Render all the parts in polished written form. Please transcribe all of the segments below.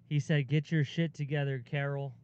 He said, "Get your shit together, Carol."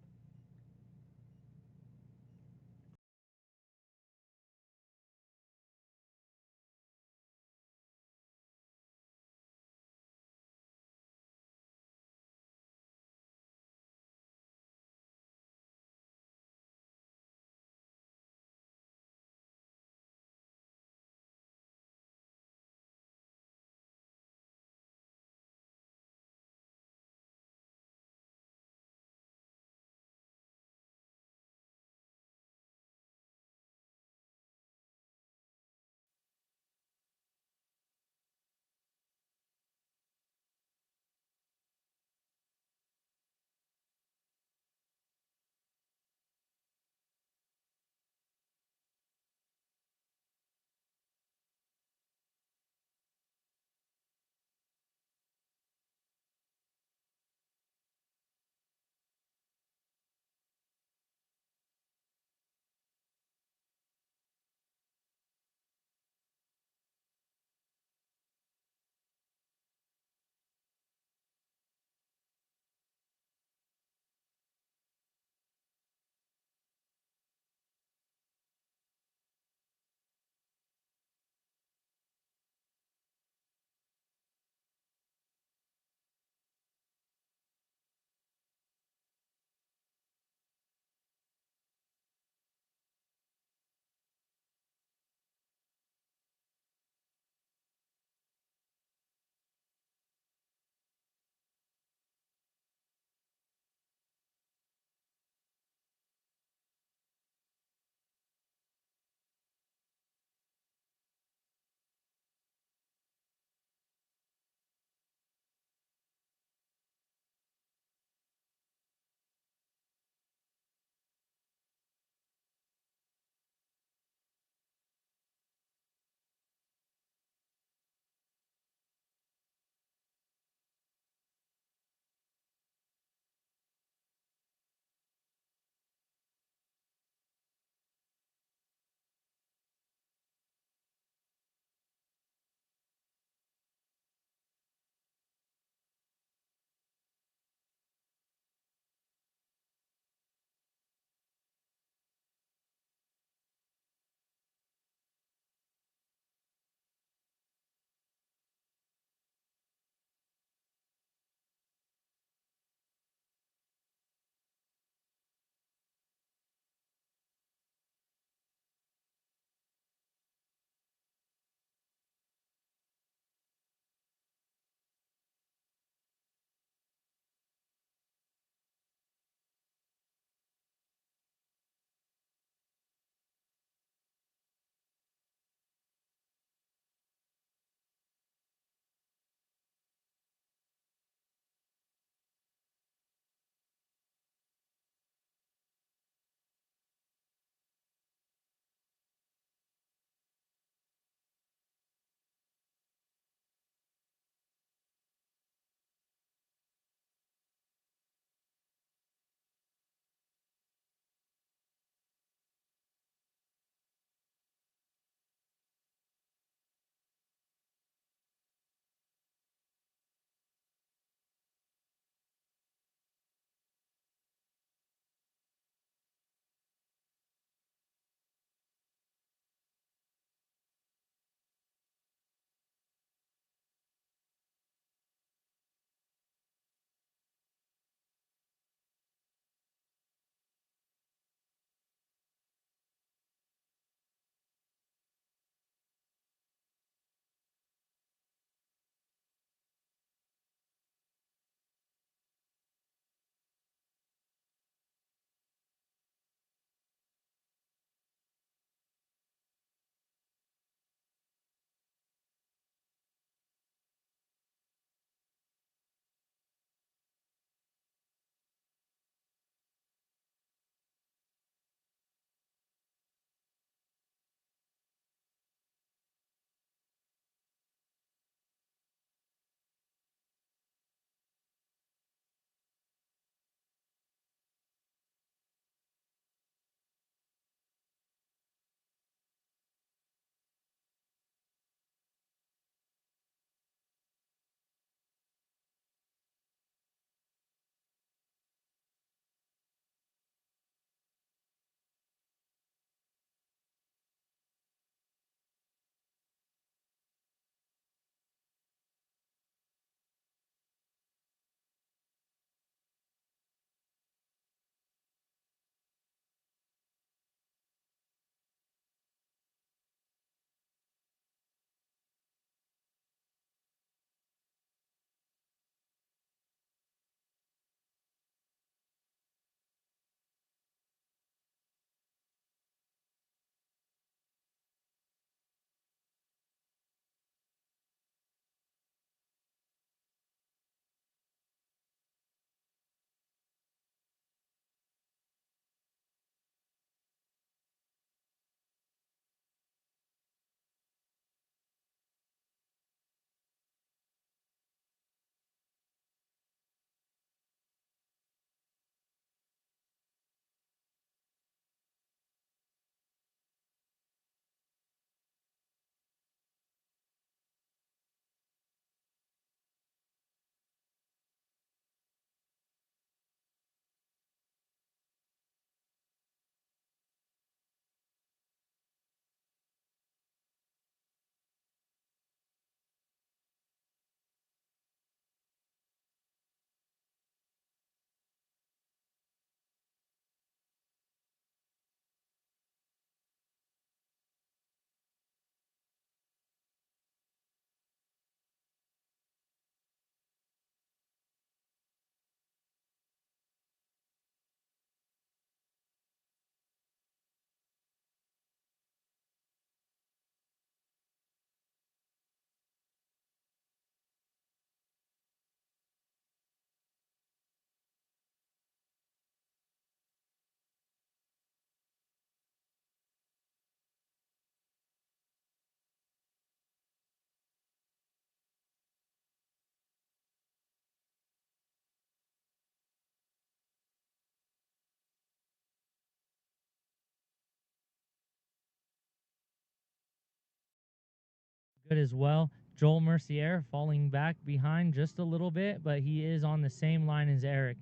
as well. Joel Mercier falling back behind just a little bit, but he is on the same line as Eric.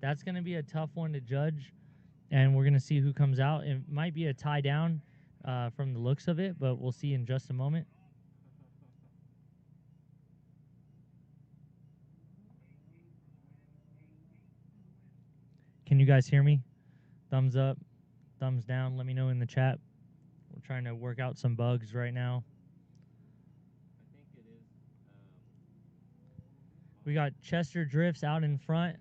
That's going to be a tough one to judge, and we're going to see who comes out. It might be a tie down from the looks of it, but we'll see in just a moment. Can you guys hear me? Thumbs up, thumbs down. Let me know in the chat. We're trying to work out some bugs right now. I think it is. We got Chester Drifts out in front.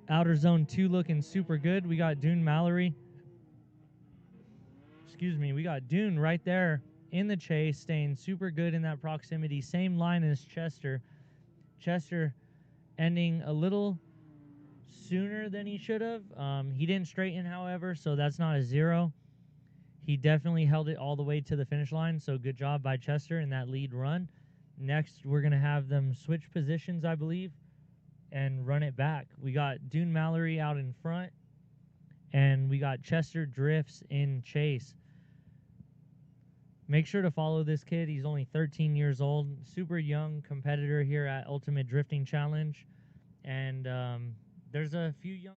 Outer Zone 2 looking super good. We got Dune Mallory. Excuse me. We got Dune right there in the chase, staying super good in that proximity. Same line as Chester. Chester ending a little sooner than he should have. He didn't straighten, however, so that's not a 0. He definitely held it all the way to the finish line, so good job by Chester in that lead run. Next, we're going to have them switch positions, I believe, and run it back. We got Dune Mallory out in front, and we got Chester Drifts in chase. Make sure to follow this kid. He's only 13 years old, super young competitor here at Ultimate Drifting Challenge, and there's a few young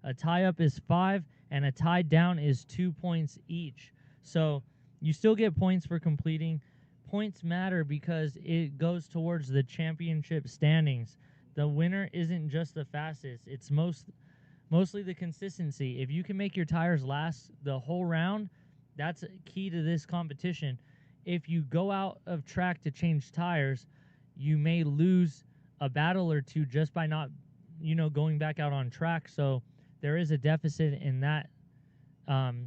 A tie up is 5, and a tie down is 2 points each. So you still get points for completing. Points matter because it goes towards the championship standings. The winner isn't just the fastest, it's mostly the consistency. If you can make your tires last the whole round, that's key to this competition. If you go out of track to change tires, you may lose a battle or two just by not, going back out on track. So there is a deficit in that.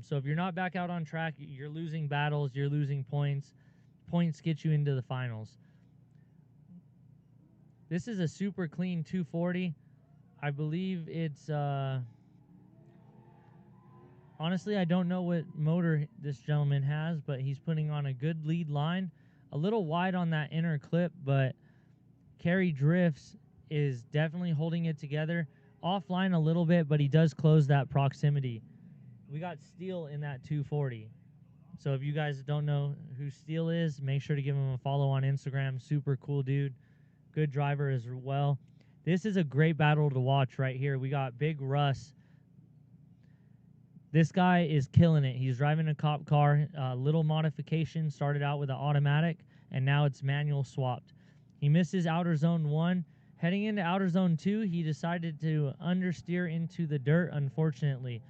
So if you're not back out on track, you're losing battles, you're losing points. Points get you into the finals. This is a super clean 240. I believe it's honestly, I don't know what motor this gentleman has, but he's putting on a good lead line. A little wide on that inner clip, but Kerry Drifts is definitely holding it together. Offline a little bit, but he does close that proximity. We got Steele in that 240. So if you guys don't know who Steele is, make sure to give him a follow on Instagram. Super cool dude. Good driver as well. This is a great battle to watch right here. We got Big Russ. This guy is killing it. He's driving a cop car. Little modification. Started out with an automatic, and now it's manual swapped. He misses outer zone 1. Heading into outer zone 2, he decided to understeer into the dirt, unfortunately.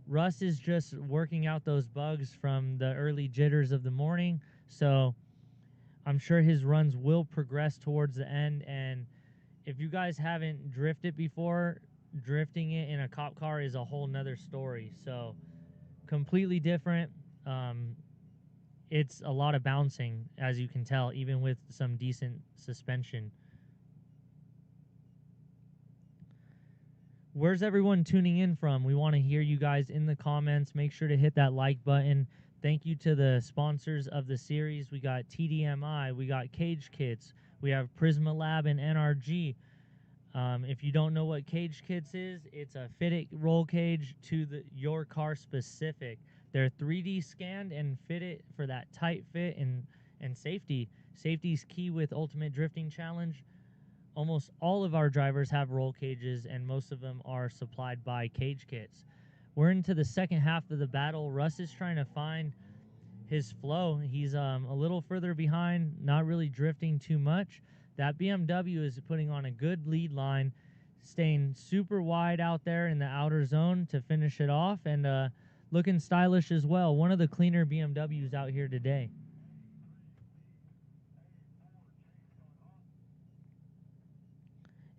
Russ is just working out those bugs from the early jitters of the morning, so I'm sure his runs will progress towards the end. And if you guys haven't drifted before, drifting it in a cop car is a whole nother story. So completely different. It's a lot of bouncing, as you can tell, even with some decent suspension. Where's everyone tuning in from? We want to hear you guys in the comments. Make sure to hit that like button. Thank you to the sponsors of the series. We got TDMI, we got Cage Kits, we have Prisma Lab and NRG. If you don't know what Cage Kits is, it's a fitted roll cage to your car specific. They're 3D scanned and fitted for that tight fit and safety. Safety's key with Ultimate Drifting Challenge. Almost all of our drivers have roll cages, and most of them are supplied by cage kits. We're into the second half of the battle. Russ is trying to find his flow. He's a little further behind, not really drifting too much. That BMW is putting on a good lead line, staying super wide out there in the outer zone to finish it off, and looking stylish as well. One of the cleaner BMWs out here today.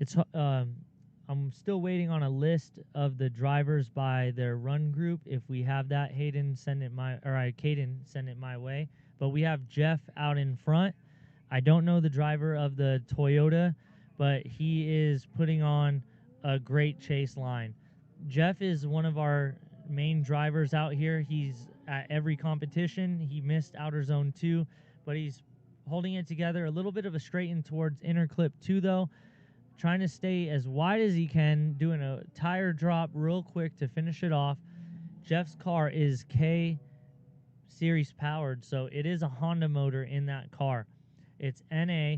It's I'm still waiting on a list of the drivers by their run group. If we have that, Caden, send it my way. But we have Jeff out in front. I don't know the driver of the Toyota, but he is putting on a great chase line. Jeff is one of our main drivers out here. He's at every competition. He missed Outer Zone 2, but he's holding it together. A little bit of a straighten towards Inner Clip 2, though. Trying to stay as wide as he can, doing a tire drop real quick to finish it off. Jeff's car is K series powered, so it is a Honda motor in that car. It's NA,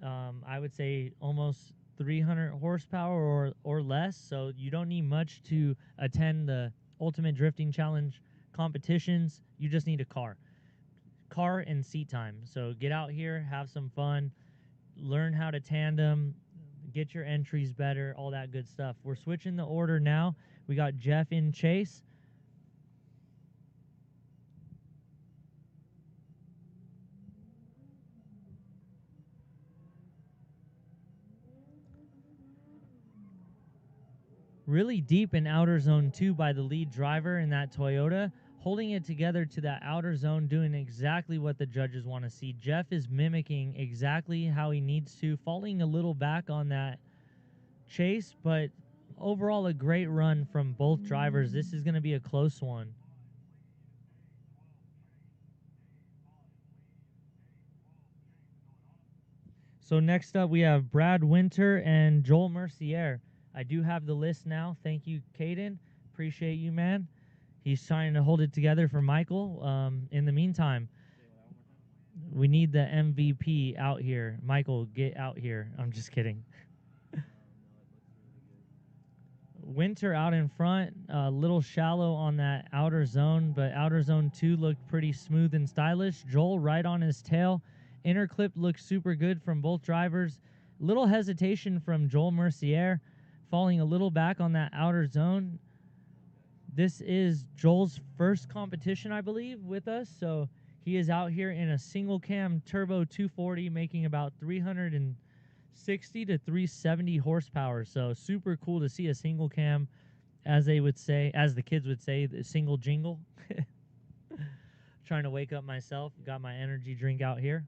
I would say almost 300 horsepower or less, so you don't need much to attend the Ultimate Drifting Challenge competitions. You just need a car and seat time. So get out here, have some fun, learn how to tandem, get your entries better, all that good stuff. We're switching the order now. We got Jeff in chase. Really deep in outer zone 2 by the lead driver in that Toyota, holding it together to that outer zone, doing exactly what the judges want to see. Jeff is mimicking exactly how he needs to, falling a little back on that chase, but overall a great run from both drivers. This is going to be a close one. So next up we have Brad Winter and Joel Mercier. I do have the list now. Thank you, Caden. Appreciate you, man. He's trying to hold it together for Michael. In the meantime, we need the MVP out here. Michael, get out here. I'm just kidding. Winter out in front, a little shallow on that outer zone, but outer zone 2 looked pretty smooth and stylish. Joel right on his tail. Inner clip looked super good from both drivers. Little hesitation from Joel Mercier, falling a little back on that outer zone. This is Joel's first competition, I believe, with us, so he is out here in a single cam turbo 240, making about 360 to 370 horsepower. So super cool to see a single cam, as they would say, as the kids would say, the single jingle. Trying to wake up myself. Got my energy drink out here.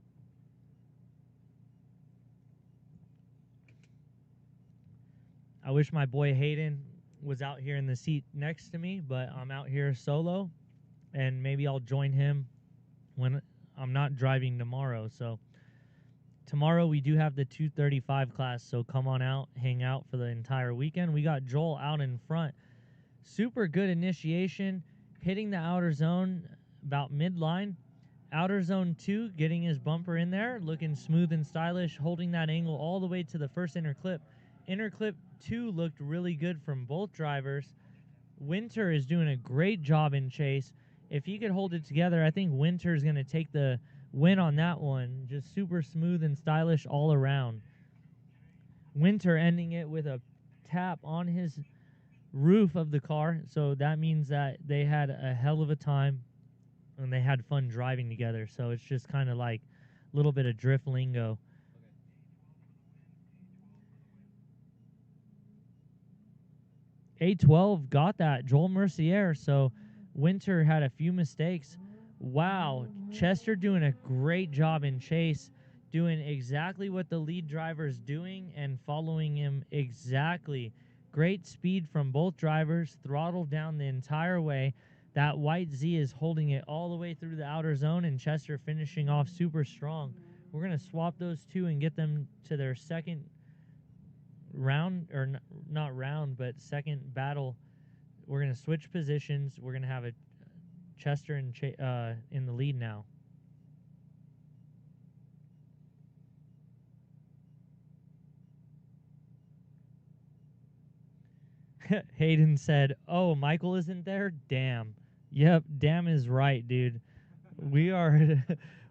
I wish my boy Hayden was out here in the seat next to me, but I'm out here solo, and maybe I'll join him when I'm not driving tomorrow. So tomorrow we do have the 235 class, so come on out, hang out for the entire weekend. We got Joel out in front. Super good initiation, hitting the outer zone about midline. Outer zone 2, getting his bumper in there, looking smooth and stylish, holding that angle all the way to the first inner clip. Inner clip 2 looked really good from both drivers. Winter is doing a great job in chase. If he could hold it together, I think Winter is going to take the win on that one. Just super smooth and stylish all around. Winter ending it with a tap on his roof of the car, so that means that they had a hell of a time and they had fun driving together. So it's just kind of like a little bit of drift lingo. A12 got that, Joel Mercier, so Winter had a few mistakes. Wow, Chester doing a great job in chase, doing exactly what the lead driver is doing and following him exactly. Great speed from both drivers, throttled down the entire way. That white Z is holding it all the way through the outer zone, and Chester finishing off super strong. We're going to swap those two and get them to their second round, or not round, but second battle. We're going to switch positions. We're going to have a Chester and in the lead now. Hayden said, "Oh, Michael isn't there? Damn." Yep, damn is right, dude. We are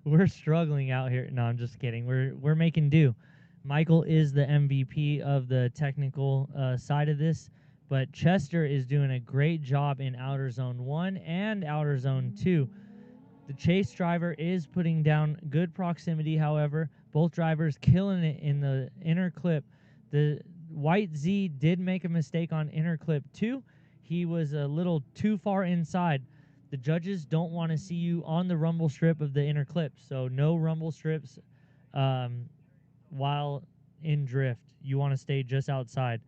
we're struggling out here. No, I'm just kidding. We're making do. Michael is the MVP of the technical side of this, but Chester is doing a great job in Outer Zone 1 and Outer Zone 2. The chase driver is putting down good proximity, however. Both drivers killing it in the inner clip. The White Z did make a mistake on inner clip 2. He was a little too far inside. The judges don't want to see you on the rumble strip of the inner clip, so no rumble strips while in drift. You want to stay just outside.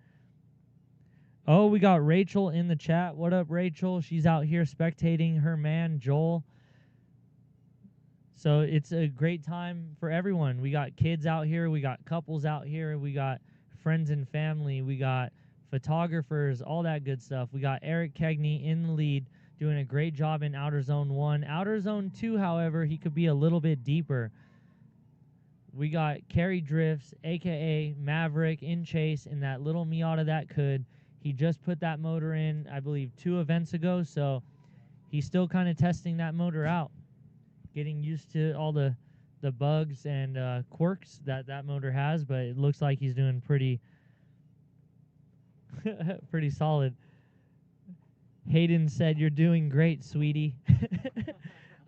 Oh, we got Rachel in the chat. What up, Rachel? She's out here spectating her man, Joel. So it's a great time for everyone. We got kids out here. We got couples out here. We got friends and family. We got photographers, all that good stuff. We got Eric Kegney in the lead, doing a great job in Outer Zone 1. Outer Zone 2, however, he could be a little bit deeper. We got Kerry Drifts, a.k.a. Maverick, in chase in that little Miata that could. He just put that motor in, I believe, 2 events ago, so he's still kind of testing that motor out, getting used to all the bugs and quirks that motor has, but it looks like he's doing pretty pretty solid. Hayden said, "You're doing great, sweetie."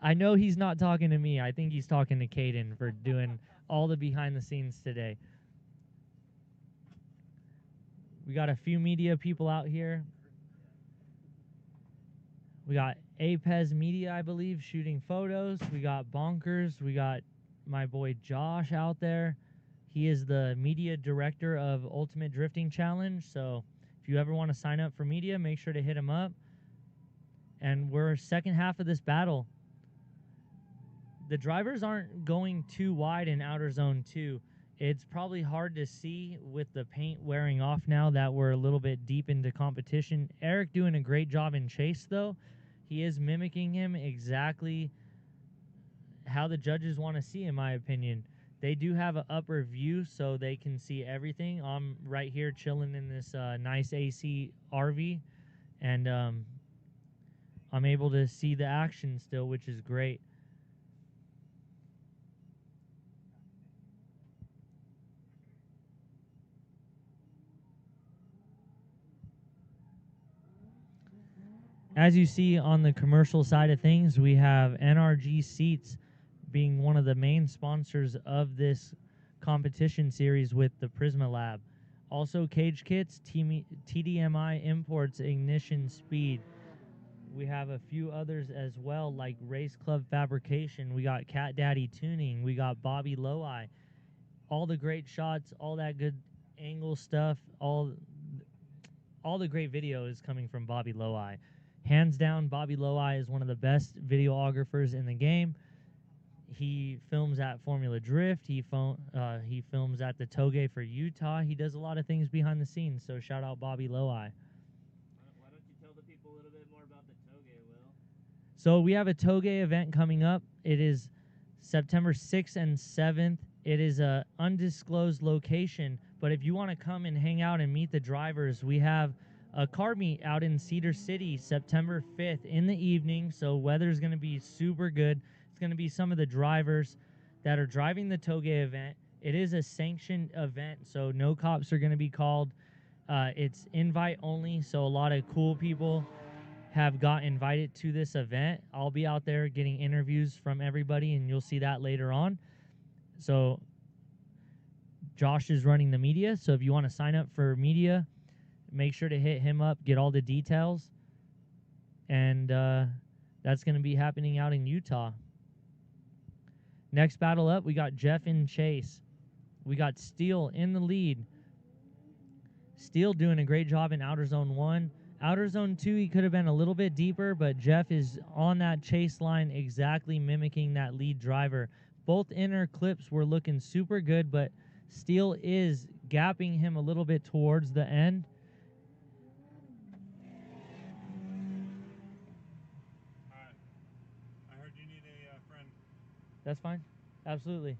I know he's not talking to me. I think he's talking to Caden for doing all the behind the scenes today. We got a few media people out here. We got Apez Media, I believe, shooting photos. We got Bonkers. We got my boy Josh out there. He is the media director of Ultimate Drifting Challenge. So if you ever want to sign up for media, make sure to hit him up. And we're second half of this battle. The drivers aren't going too wide in Outer Zone 2. It's probably hard to see with the paint wearing off now that we're a little bit deep into competition. Eric doing a great job in chase, though. He is mimicking him exactly how the judges want to see, in my opinion. They do have an upper view so they can see everything. I'm right here chilling in this nice AC RV, and I'm able to see the action still, which is great. As you see on the commercial side of things, we have NRG Seats being one of the main sponsors of this competition series with the Prisma Lab. Also, Cage Kits, TDMI Imports, Ignition Speed. We have a few others as well, like Race Club Fabrication. We got Cat Daddy Tuning. We got Bobby Lowi. All the great shots, all that good angle stuff, all the great video is coming from Bobby Lowi. Hands down, Bobby Lowi is one of the best videographers in the game. He films at Formula Drift. He films at the Toge for Utah. He does a lot of things behind the scenes, so shout out Bobby Lowi. Why don't you tell the people a little bit more about the Toge, Will? So we have a Toge event coming up. It is September 6th and 7th. It is a undisclosed location, but if you want to come and hang out and meet the drivers, we have a car meet out in Cedar City September 5th in the evening, so weather's going to be super good. It's going to be some of the drivers that are driving the Toge event. It is a sanctioned event, so no cops are going to be called. It's invite only, so a lot of cool people have got invited to this event. I'll be out there getting interviews from everybody, and you'll see that later on. So Josh is running the media, so if you want to sign up for media, make sure to hit him up, get all the details. And that's going to be happening out in Utah. Next battle up, we got Jeff in chase. We got Steele in the lead. Steele doing a great job in Outer Zone 1. Outer Zone 2, he could have been a little bit deeper, but Jeff is on that chase line exactly mimicking that lead driver. Both inner clips were looking super good, but Steele is gapping him a little bit towards the end. That's fine. Absolutely.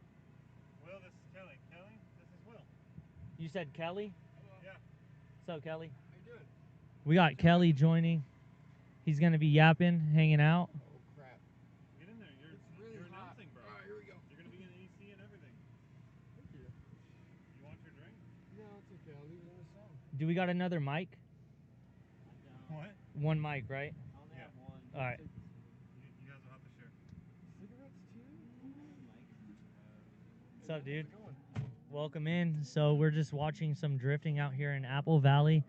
Will, this is Kelly. Kelly, this is Will. You said Kelly? Yeah. What's up, Kelly? How you doing? We got Kelly joining. He's going to be yapping, hanging out. Oh crap! Get in there. You're Really you're hot. announcing, bro. All right, here we go. You're gonna be in AC and everything. Thank you. You want your drink? No, it's okay. I'll leave it in the sun. Do we got another mic? What? One mic, right? I only have one. All right. You guys will have to share. Cigarettes too? What's up, dude? How's it going? Welcome in. So we're just watching some drifting out here in Apple Valley.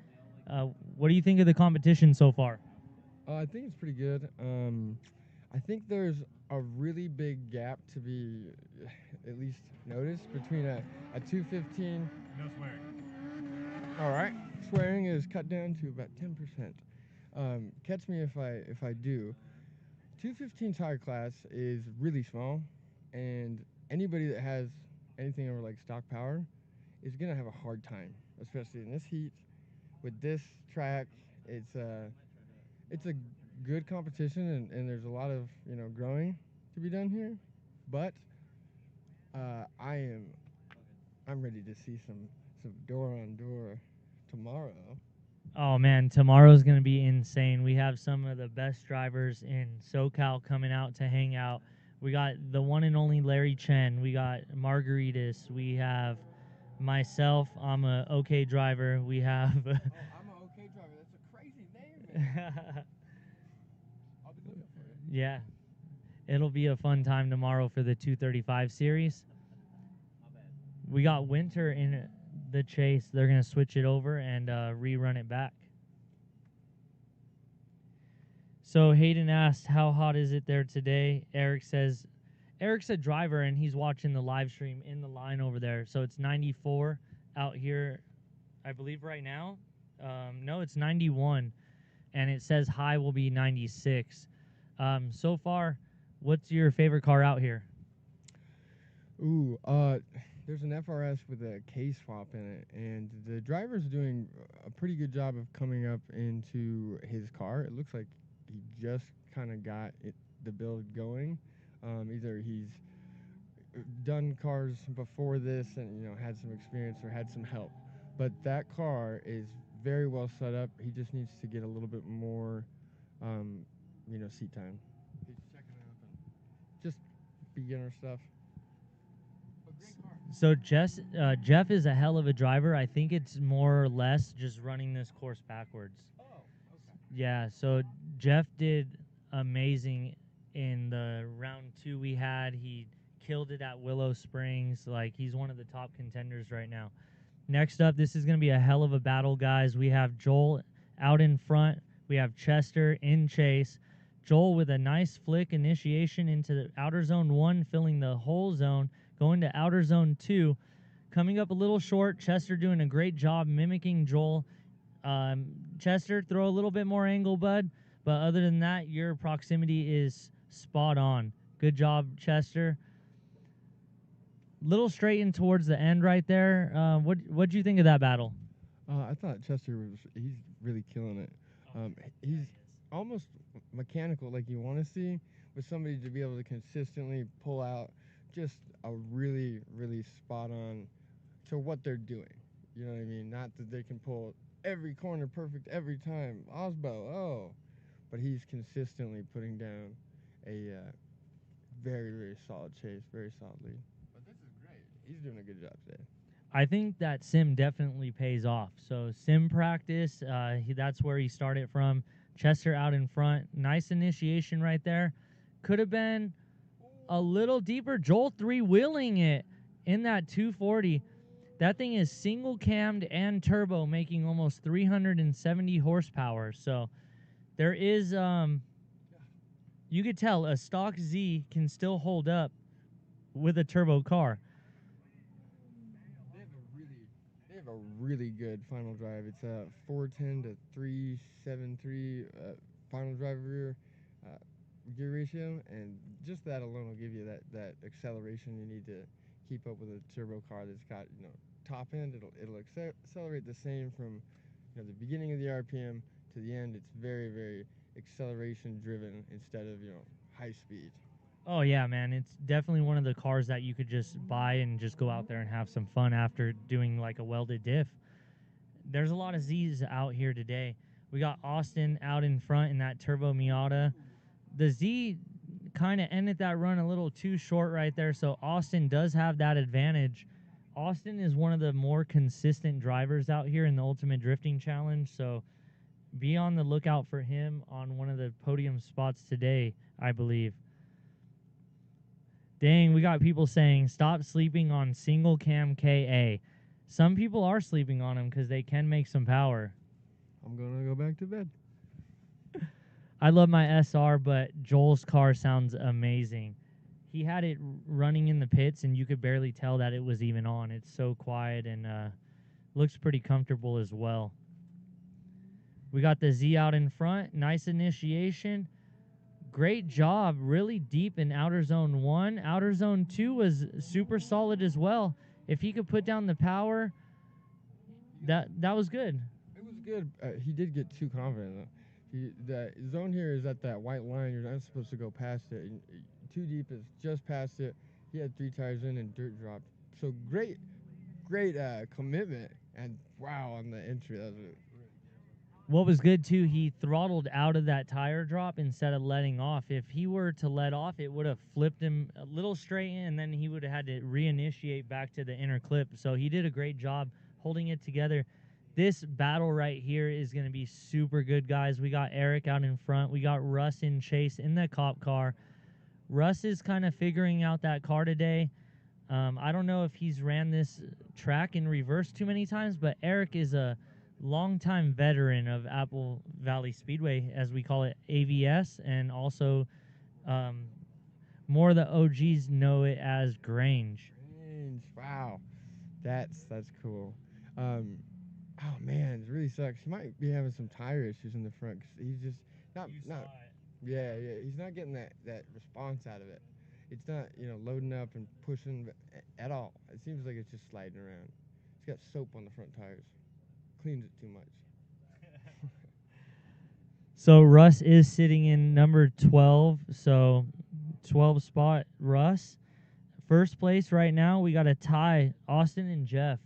What do you think of the competition so far? I think it's pretty good. I think there's a really big gap to be at least noticed between a 215. No swearing. All right. Swearing is cut down to about 10%. Catch me if I do. 215 tire class is really small, and anybody that has anything over like stock power is gonna have a hard time, especially in this heat with this track. It's a good competition, and there's a lot of growing to be done here, but I'm ready to see some door on door tomorrow. Oh man, tomorrow's gonna be insane. We have some of the best drivers in SoCal coming out to hang out. We got the one and only Larry Chen. We got Margaritas. We have myself. I'm a OK driver. We have. Oh, I'm an OK driver. That's a crazy name, man. I'll be looking for you. Yeah, it'll be a fun time tomorrow for the 235 series. We got Winter in the chase. They're gonna switch it over and rerun it back. So Hayden asked, how hot is it there today? Eric's a driver and he's watching the live stream in the line over there. So it's 94 out here, I believe right now. No, it's 91, and it says high will be 96. So far, what's your favorite car out here? Ooh, there's an FRS with a K swap in it, and the driver's doing a pretty good job of coming up into his car. It looks like he just kind of got the build going. Either he's done cars before this and had some experience or had some help, but that car is very well set up. He just needs to get a little bit more, seat time. He's checking out and just beginner stuff. So Jeff is a hell of a driver. I think it's more or less just running this course backwards. Oh, okay. Yeah, so Jeff did amazing in the round 2 we had. He killed it at Willow Springs. Like, he's one of the top contenders right now. Next up, this is going to be a hell of a battle, guys. We have Joel out in front. We have Chester in chase. Joel with a nice flick initiation into the outer zone 1, filling the whole zone, going to outer zone 2. Coming up a little short. Chester doing a great job mimicking Joel. Chester, throw a little bit more angle, bud. But other than that, your proximity is spot on. Good job, Chester. Little straightened towards the end right there. What'd you think of that battle? I thought Chester he's really killing it. He's almost mechanical, like you want to see, with somebody to be able to consistently pull out just a really, really spot on to what they're doing. You know what I mean? Not that they can pull every corner perfect every time. Osbo, but he's consistently putting down a very, very solid chase, very solid lead. But this is great. He's doing a good job today. I think that sim definitely pays off. So sim practice, that's where he started from. Chester out in front. Nice initiation right there. Could have been a little deeper. Joel three-wheeling it in that 240. That thing is single cammed and turbo, making almost 370 horsepower. So there is, you could tell a stock Z can still hold up with a turbo car. They have a really good final drive. It's a 410 to 373 final drive rear gear ratio, and just that alone will give you that acceleration you need to keep up with a turbo car that's got top end. It'll accelerate the same from the beginning of the RPM to the end. It's very, very acceleration driven instead of high speed. Oh yeah, man, it's definitely one of the cars that you could just buy and just go out there and have some fun after doing like a welded diff. There's a lot of Z's out here today. We got Austin out in front in that Turbo Miata. The Z kind of ended that run a little too short right there, so Austin does have that advantage. Austin is one of the more consistent drivers out here in the Ultimate Drifting Challenge, so be on the lookout for him on one of the podium spots today, I believe. Dang, we got people saying stop sleeping on single cam KA. Some people are sleeping on them because they can make some power. I'm gonna go back to bed. I love my SR, but Joel's car sounds amazing. He had it running in the pits, and you could barely tell that it was even on. It's so quiet and looks pretty comfortable as well. We got the Z out in front. Nice initiation. Great job. Really deep in outer zone 1. Outer zone 2 was super solid as well. If he could put down the power, that was good. It was good. He did get too confident though. The zone here is at that white line. You're not supposed to go past it. Too deep is just past it. He had 3 tires in and dirt dropped. So great commitment, and wow on the entry. That was really good. What was good too, he throttled out of that tire drop instead of letting off. If he were to let off, it would have flipped him a little straight in, and then he would have had to reinitiate back to the inner clip. So he did a great job holding it together. This battle right here is going to be super good, guys. We got Eric out in front. We got Russ in chase in the cop car. Russ is kind of figuring out that car today. I don't know if he's ran this track in reverse too many times, but Eric is a longtime veteran of Apple Valley Speedway, as we call it, AVS, and also more of the OGs know it as Grange. Grange, wow, that's cool. Oh man, it really sucks. He might be having some tire issues in the front 'cause he's just not. Yeah, he's not getting that response out of it. It's not loading up and pushing at all. It seems like it's just sliding around. It's got soap on the front tires. Cleans it too much. So Russ is sitting in number 12. So 12 spot Russ. First place right now, we got a tie, Austin and Jeff.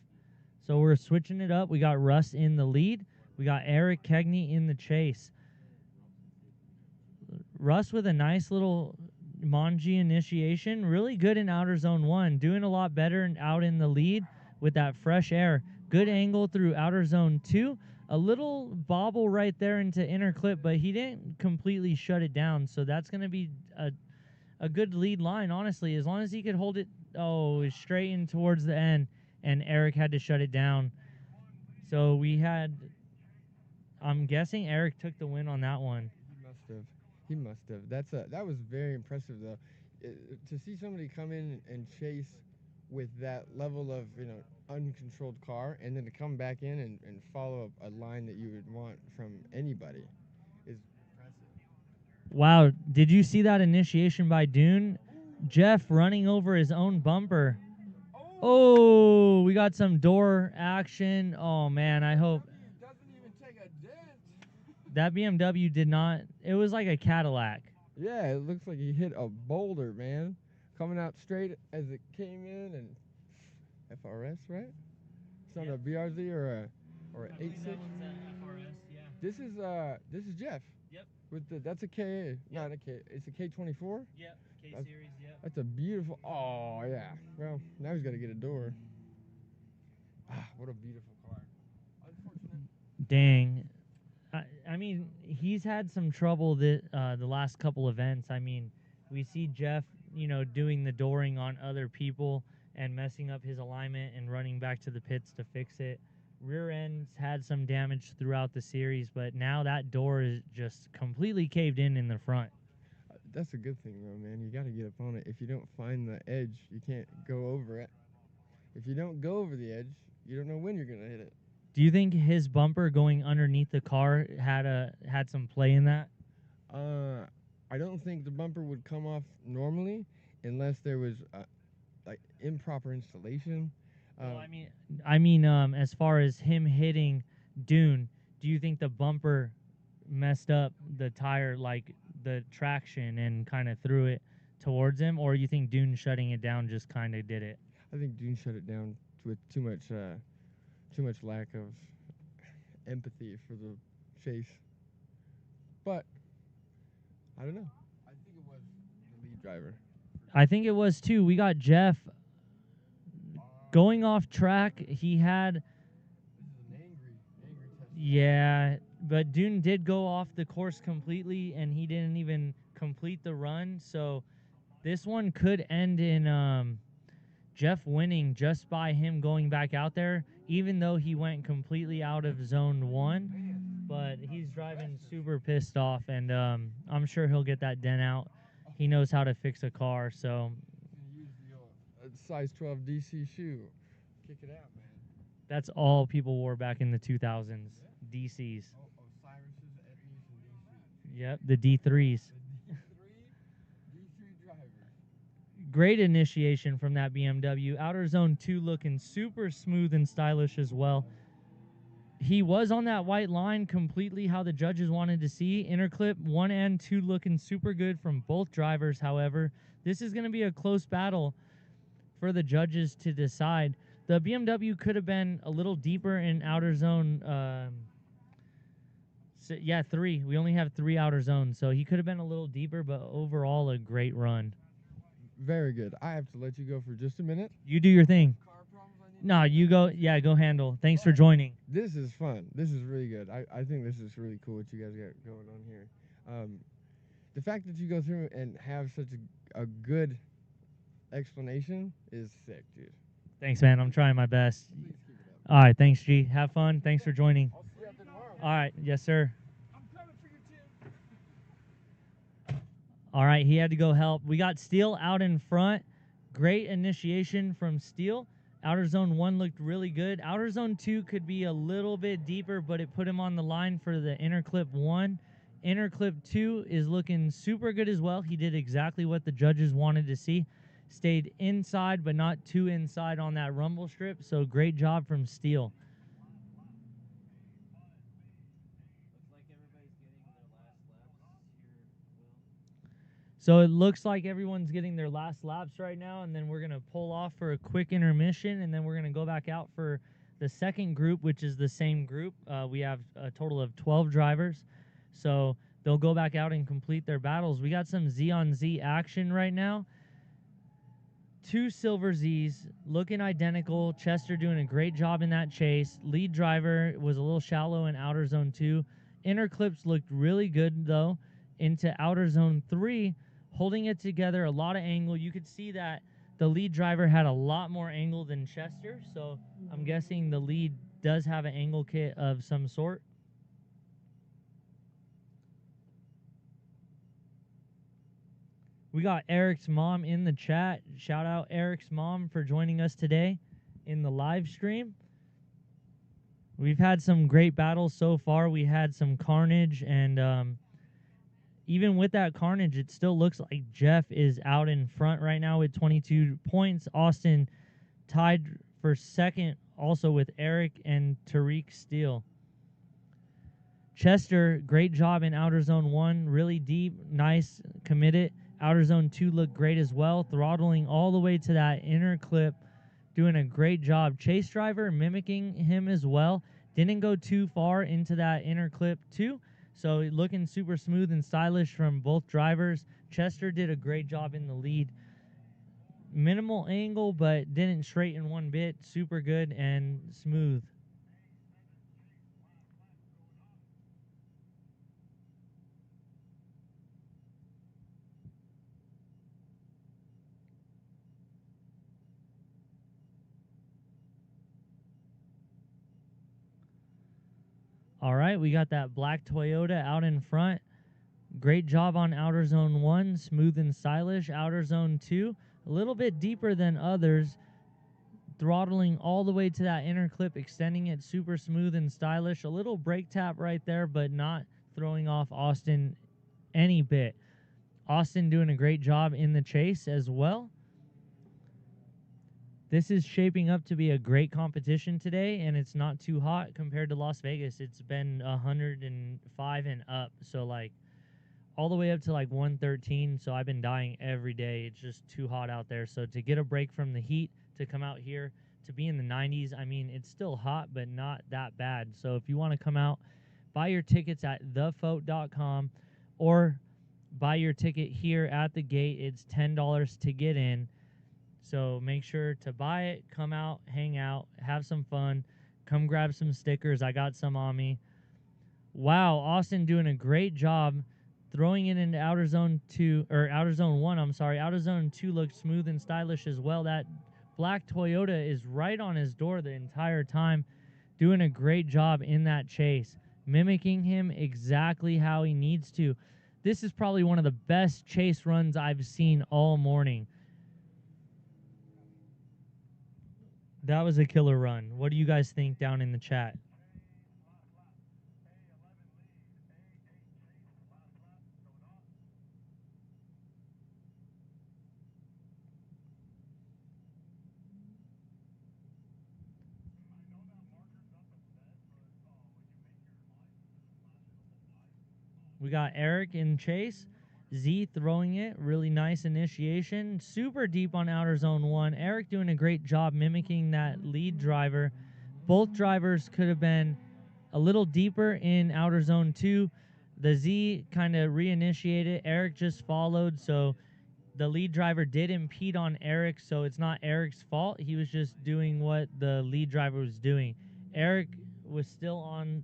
So we're switching it up. We got Russ in the lead. We got Eric Kegney in the chase. Russ with a nice little Monji initiation. Really good in outer zone 1. Doing a lot better out in the lead with that fresh air. Good angle through outer zone 2. A little bobble right there into inner clip, but he didn't completely shut it down. So that's going to be a good lead line, honestly. As long as he could hold it, straight in towards the end. And Eric had to shut it down. So we had, I'm guessing Eric took the win on that one. He must have. That was very impressive though. To see somebody come in and chase with that level of uncontrolled car, and then to come back in and follow a line that you would want from anybody is impressive. Wow, did you see that initiation by Dune? Jeff running over his own bumper. Oh, we got some door action. Oh, man, I hope. Doesn't even take a dent. That BMW did not. It was like a Cadillac. Yeah, it looks like he hit a boulder, man. Coming out straight as it came in, and FRS, right? It's not a BRZ or a 86. That one's a FRS, yeah. This is Jeff. Yep. That's a KA, not a K. It's a K24. Yep. K series. Yep. That's a beautiful. Oh yeah. Well, now he's got to get a door. Ah, what a beautiful car. Unfortunate. Dang. I mean, he's had some trouble the last couple events. I mean, we see Jeff, doing the dooring on other people and messing up his alignment and running back to the pits to fix it. Rear end's had some damage throughout the series, but now that door is just completely caved in the front. That's a good thing, though, man. You got to get up on it. If you don't find the edge, you can't go over it. If you don't go over the edge, you don't know when you're gonna hit it. Do you think his bumper going underneath the car had some play in that? I don't think the bumper would come off normally unless there was like improper installation. Well, I mean, as far as him hitting Dune, do you think the bumper messed up the tire, like the traction, and kind of threw it towards him, or you think Dune shutting it down just kind of did it? I think Dune shut it down with too much lack of empathy for the chase. But I don't know. I think it was the lead driver. I think it was too. We got Jeff going off track. He had, This is an angry test. yeah, but Dune did go off the course completely, and he didn't even complete the run. So this one could end in Jeff winning just by him going back out there, even though he went completely out of zone 1. But he's driving super pissed off, and I'm sure he'll get that dent out. He knows how to fix a car, so Use the old size 12 DC shoe. Kick it out, man. that's all people wore back in the 2000s. DCs. Oh, Osiris's, Etnies, and DC. Yep, the D3s. The D3 drivers. Great initiation from that BMW. Outer zone 2 looking super smooth and stylish as well. He was on that white line completely how the judges wanted to see. Inner clip 1 and 2 looking super good from both drivers, however. This is going to be a close battle for the judges to decide. The BMW could have been a little deeper in outer zone. 3. We only have 3 outer zones, so he could have been a little deeper, but overall a great run. Very good. I have to let you go for just a minute. You do your thing. Car problems I need. No, you go. Yeah, go handle. Thanks for joining. This is fun. This is really good. I think this is really cool what you guys got going on here. The fact that you go through and have such a good explanation is sick, dude. Thanks, man. I'm trying my best. Please keep it up. All right. Thanks, G. Have fun. Thanks for joining. I'll see you out there tomorrow. All right. Yes, sir. I'm coming for your team. All right. He had to go help. We got Steele out in front. Great initiation from Steele. Outer zone 1 looked really good. Outer zone 2 could be a little bit deeper, but it put him on the line for the inner clip 1. Inner clip 2 is looking super good as well. He did exactly what the judges wanted to see. Stayed inside, but not too inside on that rumble strip. So great job from Steele. So it looks like everyone's getting their last laps right now, and then we're going to pull off for a quick intermission, and then we're going to go back out for the second group, which is the same group. We have a total of 12 drivers, so they'll go back out and complete their battles. We got some Z on Z action right now. 2 silver Zs looking identical. Chester doing a great job in that chase. Lead driver was a little shallow in outer zone 2. Inner clips looked really good, though, into outer zone 3. Holding it together, a lot of angle. You could see that the lead driver had a lot more angle than Chester, so I'm guessing the lead does have an angle kit of some sort. We got Eric's mom in the chat. Shout out Eric's mom for joining us today in the live stream. We've had some great battles so far. We had some Carnage, and even with that Carnage, it still looks like Jeff is out in front right now with 22 points. Austin tied for second also with Eric and Tariq Steele. Chester, great job in outer zone 1. Really deep, nice, committed. Outer zone 2 looked great as well. Throttling all the way to that inner clip. Doing a great job. Chase driver mimicking him as well. Didn't go too far into that inner clip too. So looking super smooth and stylish from both drivers. Chester did a great job in the lead. Minimal angle, but didn't straighten one bit. Super good and smooth. All right, we got that black Toyota out in front. Great job on outer zone 1, smooth and stylish. Outer zone 2, a little bit deeper than others. Throttling all the way to that inner clip, extending it super smooth and stylish. A little brake tap right there, but not throwing off Austin any bit. Austin doing a great job in the chase as well. This is shaping up to be a great competition today, and it's not too hot compared to Las Vegas. It's been 105 and up, so like all the way up to like 113. So I've been dying every day. It's just too hot out there. So to get a break from the heat, to come out here, to be in the 90s, I mean, it's still hot, but not that bad. So if you want to come out, buy your tickets at thefote.com or buy your ticket here at the gate. It's $10 to get in. So make sure to buy it, come out, hang out, have some fun, come grab some stickers. I got some on me. Wow, Austin doing a great job throwing it into outer zone 2 or outer zone 1, I'm sorry. Outer zone 2 looks smooth and stylish as well. That black Toyota is right on his door the entire time, doing a great job in that chase, mimicking him exactly how he needs to. This is probably one of the best chase runs I've seen all morning. That was a killer run. What do you guys think down in the chat? We got Eric in chase. Z throwing it. Really nice initiation. Super deep on outer zone 1. Eric doing a great job mimicking that lead driver. Both drivers could have been a little deeper in outer zone 2. The Z kind of reinitiated. Eric just followed, so the lead driver did impede on Eric, so it's not Eric's fault. He was just doing what the lead driver was doing. Eric was still on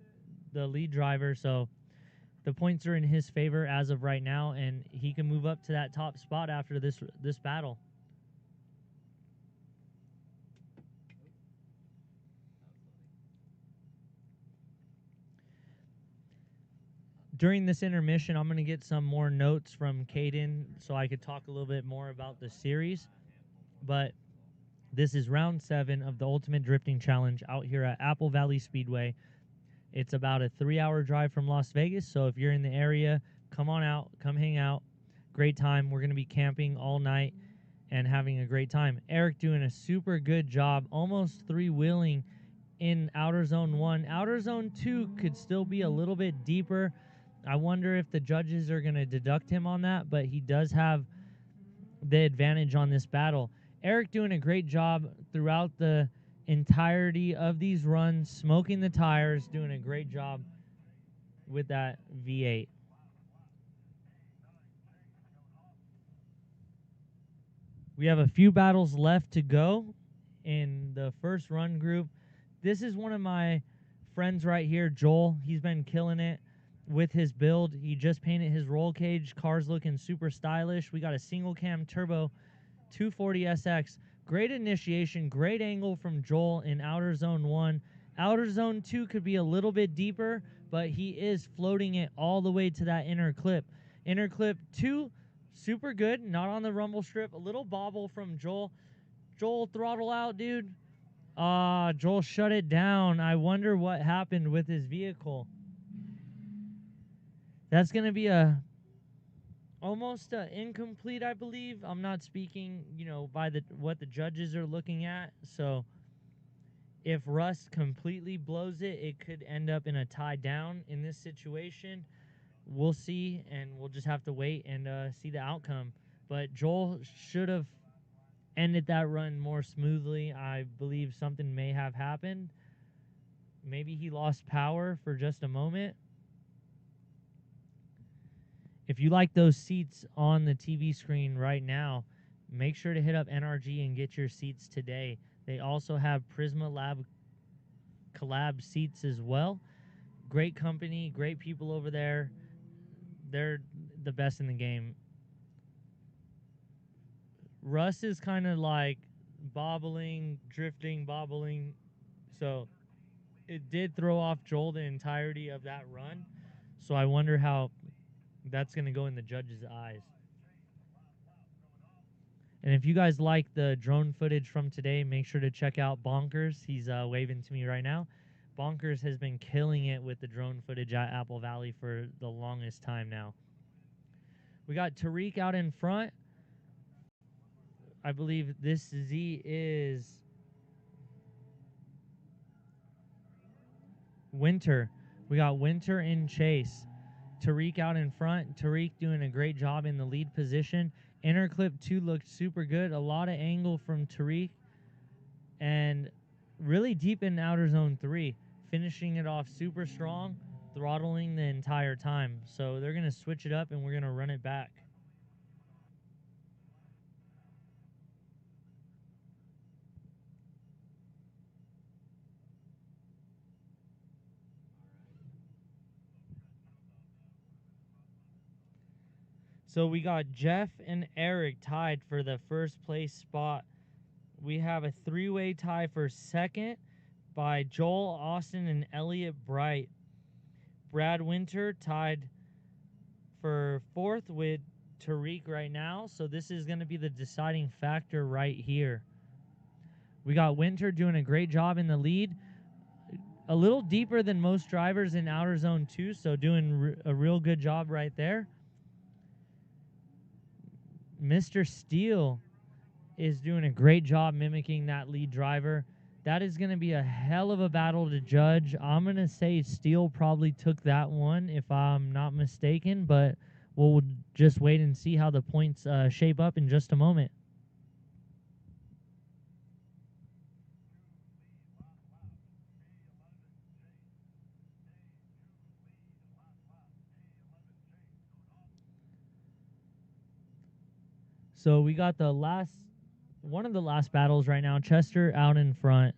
the lead driver, so the points are in his favor as of right now, and he can move up to that top spot after this battle. During this intermission, I'm going to get some more notes from Caden so I could talk a little bit more about the series. But this is round 7 of the Ultimate Drifting Challenge out here at Apple Valley Speedway. It's about a 3-hour drive from Las Vegas, so if you're in the area, come on out, come hang out. Great time. We're going to be camping all night and having a great time. Eric doing a super good job, almost three-wheeling in outer zone 1. Outer zone 2 could still be a little bit deeper. I wonder if the judges are going to deduct him on that, but he does have the advantage on this battle. Eric doing a great job throughout the entirety of these runs, smoking the tires, doing a great job with that V8. We have a few battles left to go in the first run group. This is one of my friends right here, Joel. He's been killing it with his build. He just painted his roll cage. Car's looking super stylish. We got a single cam turbo 240SX. Great initiation, great angle from Joel in outer zone 1. Outer zone 2 could be a little bit deeper, but he is floating it all the way to that inner clip. Inner clip 2, super good, not on the rumble strip. A little bobble from Joel. Joel, throttle out, dude. Joel shut it down. I wonder what happened with his vehicle. That's going to be almost incomplete, I believe. I'm not speaking, by what the judges are looking at. So if Russ completely blows it, it could end up in a tie down in this situation. We'll see, and we'll just have to wait and see the outcome. But Joel should have ended that run more smoothly. I believe something may have happened. Maybe he lost power for just a moment. If you like those seats on the TV screen right now, make sure to hit up NRG and get your seats today. They also have Prisma Lab collab seats as well. Great company, great people over there. They're the best in the game. Russ is kind of like bobbling, drifting, bobbling. So it did throw off Joel the entirety of that run. So I wonder how that's going to go in the judges' eyes. And if you guys like the drone footage from today, make sure to check out Bonkers. He's waving to me right now. Bonkers has been killing it with the drone footage at Apple Valley for the longest time now. We got Tariq out in front. I believe this Z is Winter. We got Winter in chase. Tariq out in front. Tariq doing a great job in the lead position. Inner clip 2 looked super good. A lot of angle from Tariq. And really deep in outer zone 3. Finishing it off super strong. Throttling the entire time. So they're going to switch it up and we're going to run it back. So we got Jeff and Eric tied for the first place spot. We have a 3-way tie for second by Joel Austin and Elliot Bright. Brad Winter tied for fourth with Tariq right now. So this is going to be the deciding factor right here. We got Winter doing a great job in the lead. A little deeper than most drivers in outer zone 2, so doing a real good job right there. Mr. Steele is doing a great job mimicking that lead driver. That is going to be a hell of a battle to judge. I'm going to say Steele probably took that one if I'm not mistaken, but we'll just wait and see how the points shape up in just a moment. So we got one of the last battles right now. Chester out in front.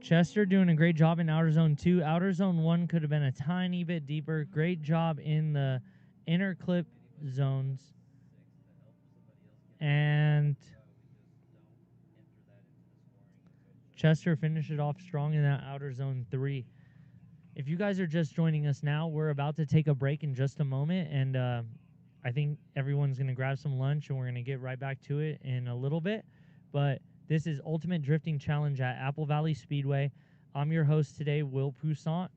Chester doing a great job in outer zone 2. Outer zone 1 could have been a tiny bit deeper. Great job in the inner clip zones. And Chester finished it off strong in that outer zone 3. If you guys are just joining us now, we're about to take a break in just a moment, and I think everyone's going to grab some lunch, and we're going to get right back to it in a little bit. But this is Ultimate Drifting Challenge at Apple Valley Speedway. I'm your host today, Will Poussaint.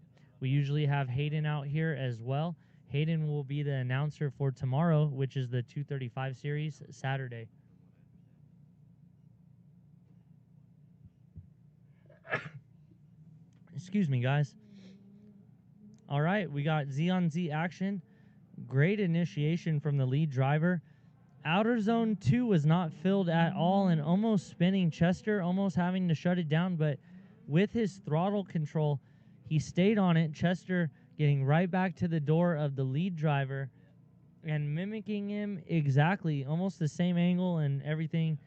We usually have Hayden out here as well. Hayden will be the announcer for tomorrow, which is the 235 series, Saturday. Excuse me, guys. All right, we got Z on Z action. Great initiation from the lead driver. Outer zone 2 was not filled at all and almost spinning. Chester almost having to shut it down, but with his throttle control, he stayed on it. Chester getting right back to the door of the lead driver and mimicking him exactly, almost the same angle and everything.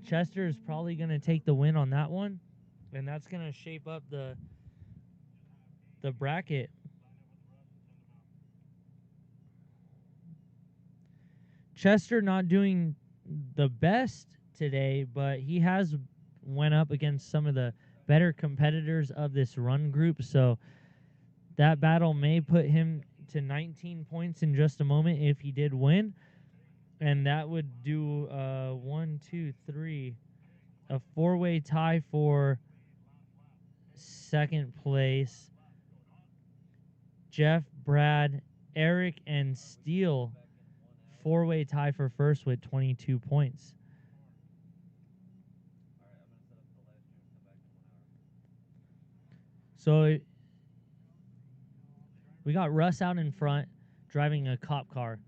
Chester is probably going to take the win on that one, and that's going to shape up the bracket. Chester not doing the best today, but he has went up against some of the better competitors of this run group, so that battle may put him to 19 points in just a moment if he did win, and that would do a 4-way tie for second place. Jeff, Brad, Eric, and Steele, 4-way tie for first with 22 points. So we got Russ out in front driving a cop car.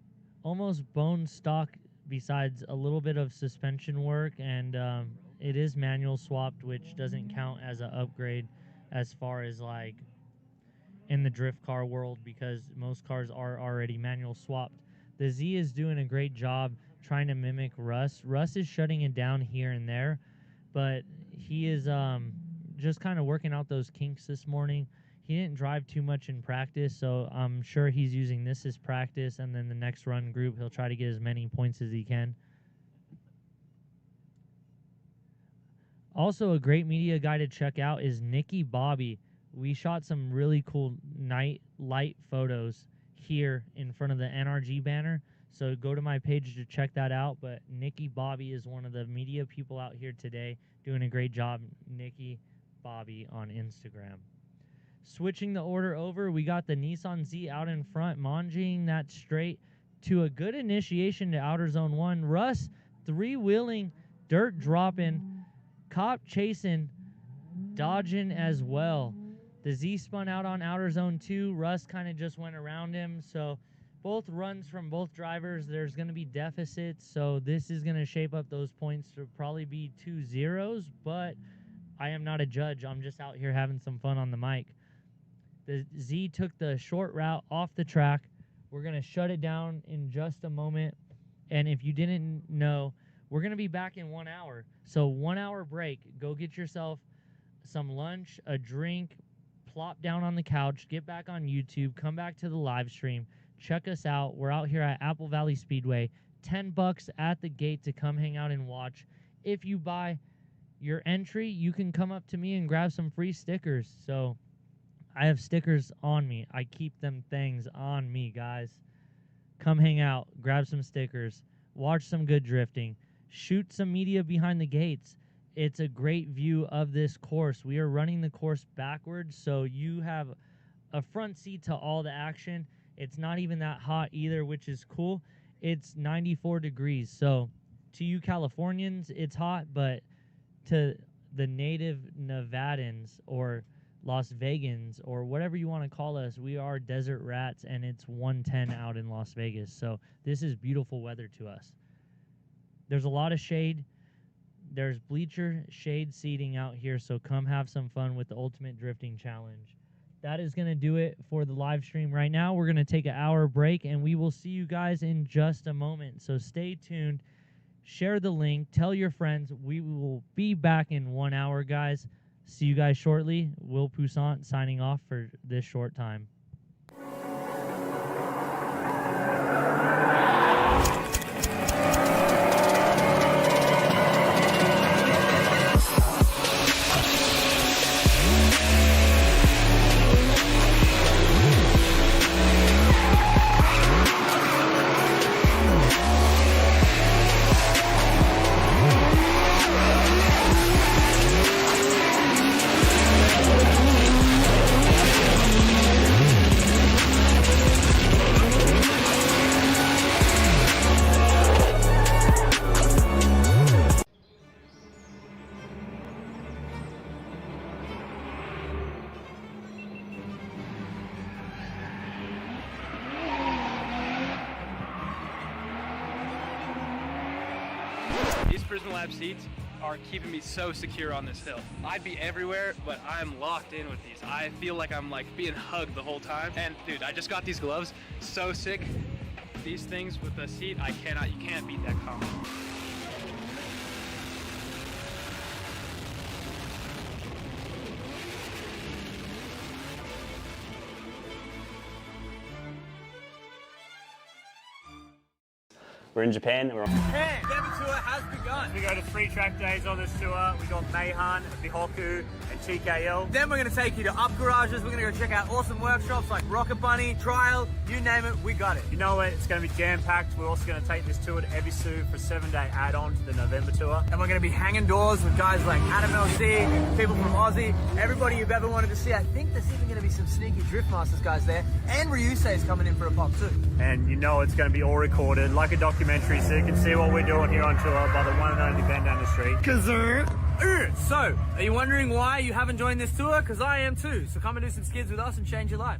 Almost bone stock besides a little bit of suspension work, and it is manual swapped, which doesn't count as an upgrade as far as like in the drift car world because most cars are already manual swapped. The Z is doing a great job trying to mimic Russ. Russ is shutting it down here and there, but he is just kind of working out those kinks this morning. He didn't drive too much in practice, so I'm sure he's using this as practice, and then the next run group, he'll try to get as many points as he can. Also, a great media guy to check out is Nicky Bobby. We shot some really cool night light photos here in front of the NRG banner, so go to my page to check that out. But Nicky Bobby is one of the media people out here today doing a great job. Nicky Bobby on Instagram. Switching the order over, we got the Nissan Z out in front, managing that straight to a good initiation to Outer Zone 1. Russ three-wheeling, dirt dropping, Cop chasing, dodging as well. The Z spun out on Outer Zone 2. Russ kind of just went around him. So both runs from both drivers, there's going to be deficits. So this is going to shape up those points to probably be 2 zeros. But I am not a judge. I'm just out here having some fun on the mic. The Z took the short route off the track. We're going to shut it down in just a moment. And if you didn't know, we're going to be back in 1 hour. So 1 hour break. Go get yourself some lunch, a drink, plop down on the couch, get back on YouTube, come back to the live stream, check us out. We're out here at Apple Valley Speedway. $10 at the gate to come hang out and watch. If you buy your entry, you can come up to me and grab some free stickers. So I have stickers on me. I keep them things on me, guys. Come hang out, grab some stickers, watch some good drifting, shoot some media behind the gates. It's a great view of this course. We are running the course backwards, so you have a front seat to all the action. It's not even that hot either, which is cool. It's 94 degrees, so to you Californians, it's hot, but to the native Nevadans or Las Vegans or whatever you want to call us, we are desert rats, and it's 110 out in Las Vegas, so this is beautiful weather to us. There's a lot of shade. There's bleacher shade seating out here, so come have some fun with the Ultimate Drifting Challenge. That is going to do it for the live stream right now. We're going to take an hour break, and we will see you guys in just a moment. So stay tuned. Share the link. Tell your friends. We will be back in 1 hour, guys. See you guys shortly. Will Poussant signing off for this short time. These Prison Lab seats are keeping me so secure on this hill. I'd be everywhere, but I'm locked in with these. I feel like I'm like being hugged the whole time. And dude, I just got these gloves, so sick. These things with the seat, you can't beat that combo. We're in Japan and we're on. Hey, the tour has begun. We go to 3 track days on this tour. We got Mayhan, Bihoku, and TKL. Then we're going to take you to up garages. We're going to go check out awesome workshops like Rocket Bunny, Trial, you name it, we got it. You know what? It's going to be jam-packed. We're also going to take this tour to Ebisu for a 7-day add-on to the November tour. And we're going to be hanging doors with guys like Adam LC, people from Aussie, everybody you've ever wanted to see. I think there's even going to be some sneaky Drift Masters guys there. And Ryusei is coming in for a pop too. And you know it's going to be all recorded like a documentary, so you can see what we're doing here on tour by the one and only Ben down the street. So, are you wondering why you haven't joined this tour? Because I am too. So come and do some skids with us and change your life.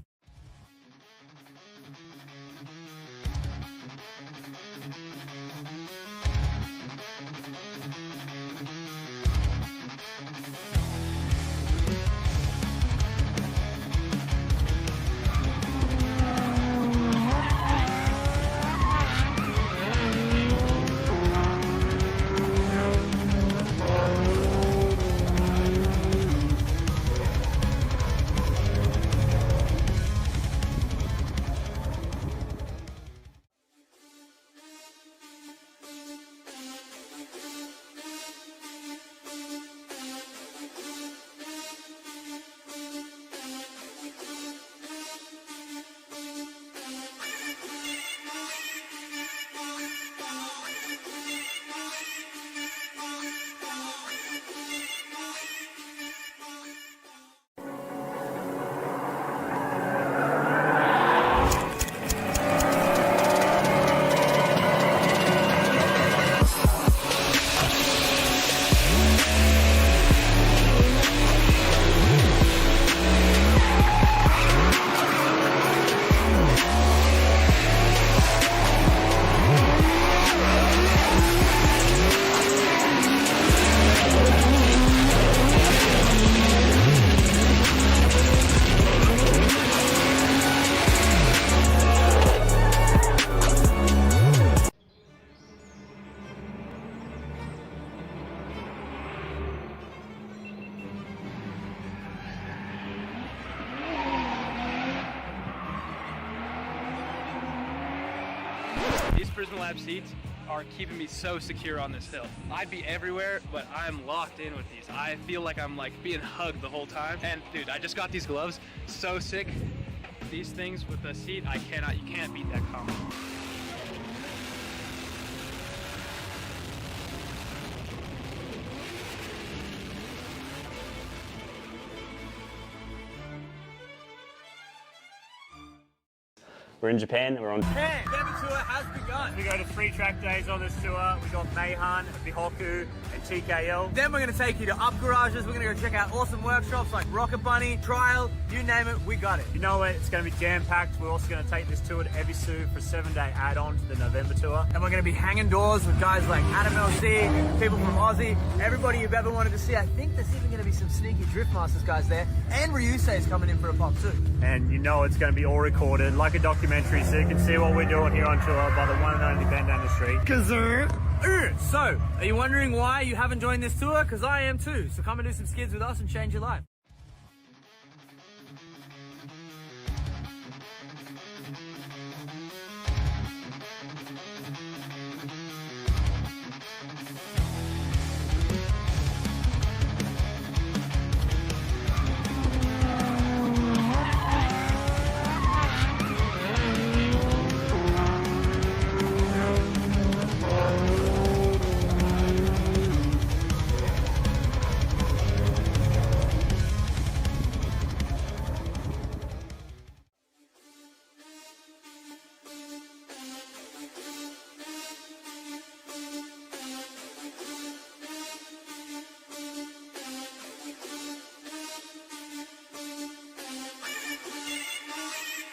These Prison Lab seats are keeping me so secure on this hill. I'd be everywhere, but I'm locked in with these. I feel like I'm like being hugged the whole time. And dude, I just got these gloves, so sick. These things with the seat, you can't beat that combo. We're in Japan. We're on. Japan, the tour has begun. We go to 3 track days on this tour. We got Meihan, Bihoku, and TKL. Then we're going to take you to up garages. We're going to go check out awesome workshops like Rocket Bunny, Trial, you name it, we got it. You know it, it's going to be jam-packed. We're also going to take this tour to Ebisu for a 7-day add-on to the November tour. And we're going to be hanging doors with guys like Adam LC, people from Aussie, everybody you've ever wanted to see. I think there's even going to be some sneaky Drift Masters guys there. And Ryusei is coming in for a pop too. And you know it's going to be all recorded like a documentary, so you can see what we're doing here on tour by the one and only band down the street. So, are you wondering why you haven't joined this tour? Because I am too. So come and do some skids with us and change your life.